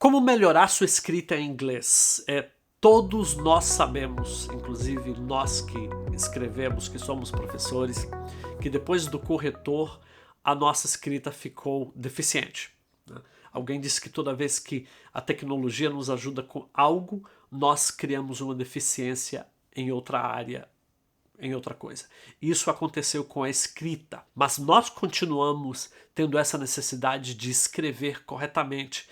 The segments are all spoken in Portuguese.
Como melhorar sua escrita em inglês? Todos nós sabemos, inclusive nós que escrevemos, que somos professores, que depois do corretor a nossa escrita ficou deficiente, né? Alguém disse que toda vez que a tecnologia nos ajuda com algo, nós criamos uma deficiência em outra área, em outra coisa. Isso aconteceu com a escrita, mas nós continuamos tendo essa necessidade de escrever corretamente.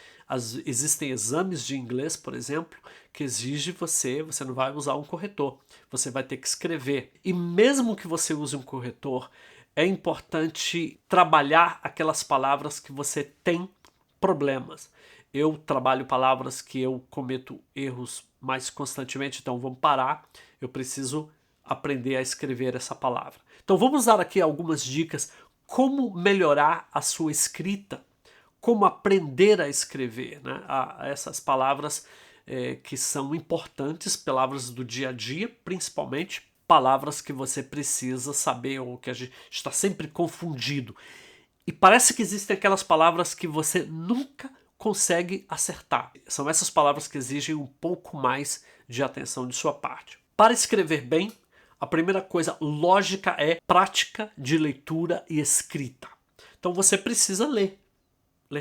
Existem exames de inglês, por exemplo, que exige você não vai usar um corretor, você vai ter que escrever. E mesmo que você use um corretor, é importante trabalhar aquelas palavras que você tem problemas. Eu trabalho palavras que eu cometo erros mais constantemente, então vamos parar, eu preciso aprender a escrever essa palavra. Então vamos dar aqui algumas dicas como melhorar a sua escrita, como aprender a escrever, né? Essas palavras que são importantes, palavras do dia a dia, principalmente palavras que você precisa saber ou que a gente está sempre confundido. E parece que existem aquelas palavras que você nunca consegue acertar. São essas palavras que exigem um pouco mais de atenção de sua parte. Para escrever bem, a primeira coisa lógica é prática de leitura e escrita. Então você precisa ler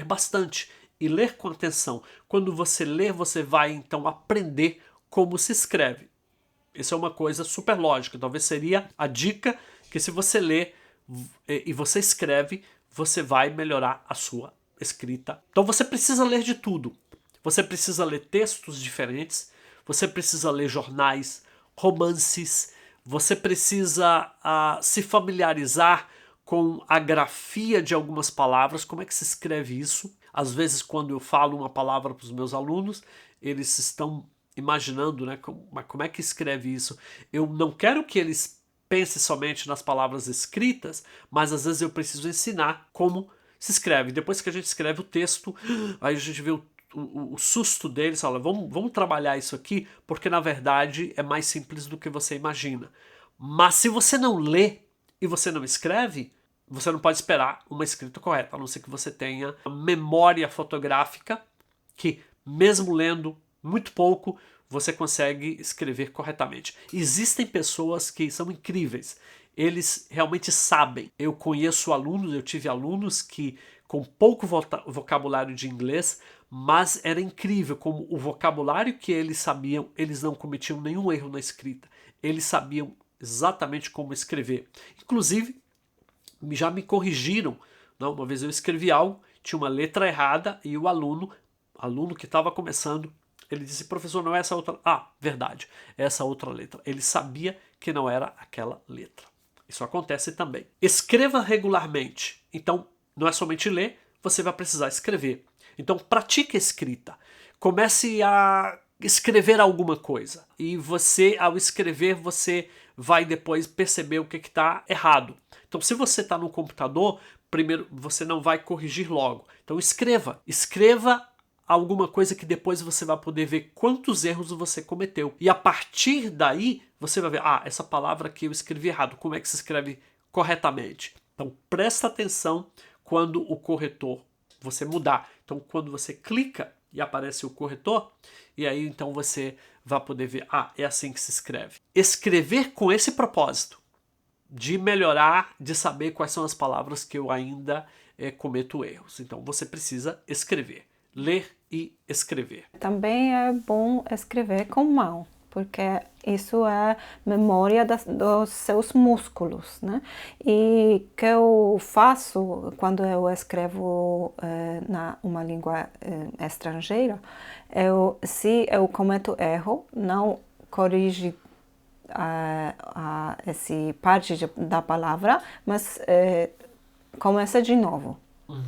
bastante e ler com atenção. Quando você ler, você vai então aprender como se escreve. Isso é uma coisa super lógica. Talvez seria a dica que se você ler e você escreve, você vai melhorar a sua escrita. Então você precisa ler de tudo. Você precisa ler textos diferentes, você precisa ler jornais, romances, você precisa se familiarizar com a grafia de algumas palavras, como é que se escreve isso. Às vezes, quando eu falo uma palavra para os meus alunos, eles estão imaginando, né, como é que escreve isso. Eu não quero que eles pensem somente nas palavras escritas, mas às vezes eu preciso ensinar como se escreve. Depois que a gente escreve o texto, aí a gente vê o susto deles, fala, vamos trabalhar isso aqui, porque na verdade é mais simples do que você imagina. Mas se você não lê e você não escreve, você não pode esperar uma escrita correta, a não ser que você tenha memória fotográfica, que mesmo lendo muito pouco, você consegue escrever corretamente. Existem pessoas que são incríveis, eles realmente sabem. Eu conheço alunos, eu tive alunos que com pouco vocabulário de inglês, mas era incrível como o vocabulário que eles sabiam, eles não cometiam nenhum erro na escrita. Eles sabiam exatamente como escrever. Inclusive, já me corrigiram. Não, uma vez eu escrevi algo, tinha uma letra errada e o aluno que estava começando, ele disse, professor, não é essa outra... Ah, verdade, é essa outra letra. Ele sabia que não era aquela letra. Isso acontece também. Escreva regularmente. Então, não é somente ler, você vai precisar escrever. Então, pratique a escrita. Comece a escrever alguma coisa. E você, ao escrever, você vai depois perceber o que está errado. Então, se você está no computador, primeiro você não vai corrigir logo. Então, escreva. Escreva alguma coisa que depois você vai poder ver quantos erros você cometeu. E a partir daí, você vai ver, essa palavra aqui eu escrevi errado, como é que se escreve corretamente? Então, presta atenção quando o corretor, você mudar. Então, quando você clica e aparece o corretor, e aí então você vai poder ver, é assim que se escreve. Escrever com esse propósito de melhorar, de saber quais são as palavras que eu ainda cometo erros. Então, você precisa escrever. Ler e escrever. Também é bom escrever com mão, porque isso é memória dos seus músculos, né? E que eu faço quando eu escrevo uma língua estrangeira, se eu cometo erro, não corrige essa parte da palavra, mas começa de novo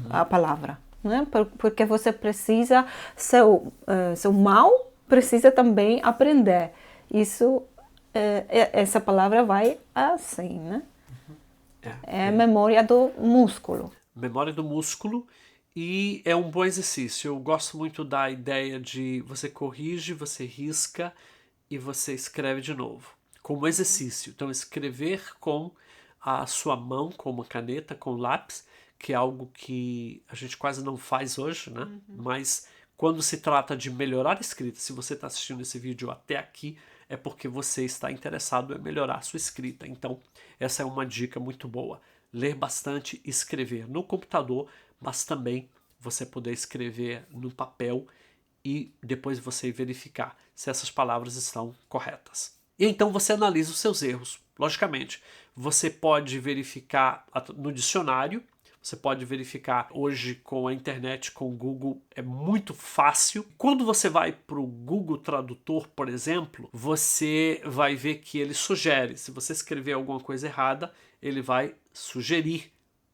a palavra. Né? Porque você precisa, seu mal precisa também aprender. Isso, essa palavra vai assim, né? É a memória do músculo. Memória do músculo, e é um bom exercício. Eu gosto muito da ideia de você corrige, você risca e você escreve de novo, como exercício. Então, escrever com a sua mão, com uma caneta, com lápis, que é algo que a gente quase não faz hoje, né? Mas quando se trata de melhorar a escrita, se você está assistindo esse vídeo até aqui, é porque você está interessado em melhorar a sua escrita. Então, essa é uma dica muito boa. Ler bastante e escrever no computador, mas também você poder escrever no papel e depois você verificar se essas palavras estão corretas. E então você analisa os seus erros. Logicamente, você pode verificar no dicionário, você pode verificar hoje com a internet, com o Google, é muito fácil. Quando você vai para o Google Tradutor, por exemplo, você vai ver que ele sugere. Se você escrever alguma coisa errada, ele vai sugerir.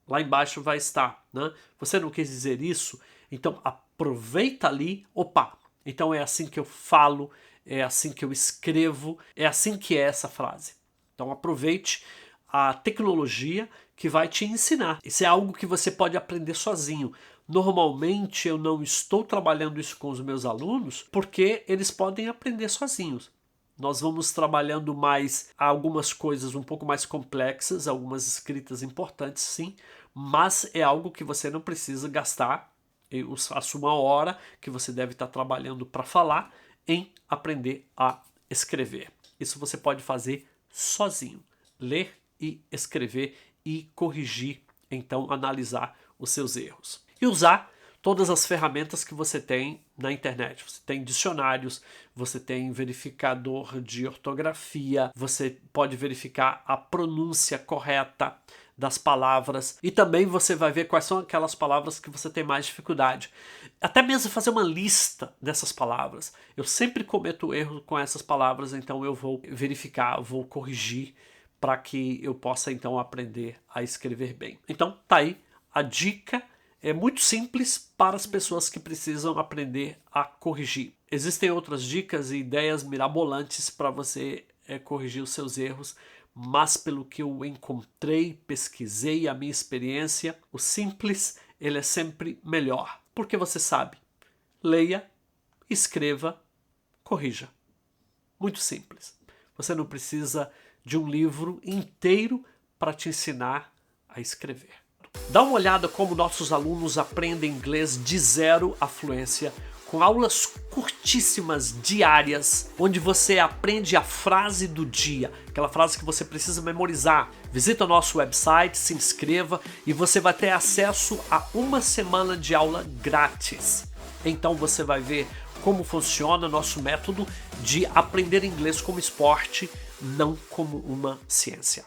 Lá embaixo vai estar, né? Você não quis dizer isso? Então aproveita ali. Opa, então é assim que eu falo, é assim que eu escrevo, é assim que é essa frase. Então aproveite a tecnologia que vai te ensinar. Isso é algo que você pode aprender sozinho. Normalmente eu não estou trabalhando isso com os meus alunos porque eles podem aprender sozinhos. Nós vamos trabalhando mais algumas coisas um pouco mais complexas, algumas escritas importantes, sim, mas é algo que você não precisa gastar a sua hora que você deve estar trabalhando para falar em aprender a escrever. Isso você pode fazer sozinho. Ler e escrever e corrigir, então analisar os seus erros. E usar todas as ferramentas que você tem na internet. Você tem dicionários, você tem verificador de ortografia, você pode verificar a pronúncia correta das palavras e também você vai ver quais são aquelas palavras que você tem mais dificuldade. Até mesmo fazer uma lista dessas palavras. Eu sempre cometo erro com essas palavras, então eu vou verificar, vou corrigir para que eu possa então aprender a escrever bem. Então tá aí a dica. É muito simples para as pessoas que precisam aprender a corrigir. Existem outras dicas e ideias mirabolantes para você corrigir os seus erros, mas pelo que eu encontrei, pesquisei, a minha experiência, o simples ele é sempre melhor. Porque você sabe, leia, escreva, corrija. Muito simples. Você não precisa de um livro inteiro para te ensinar a escrever. Dá uma olhada como nossos alunos aprendem inglês de zero à fluência, com aulas curtíssimas, diárias, onde você aprende a frase do dia, aquela frase que você precisa memorizar. Visita o nosso website, se inscreva e você vai ter acesso a uma semana de aula grátis. Então você vai ver como funciona nosso método de aprender inglês como esporte, não como uma ciência.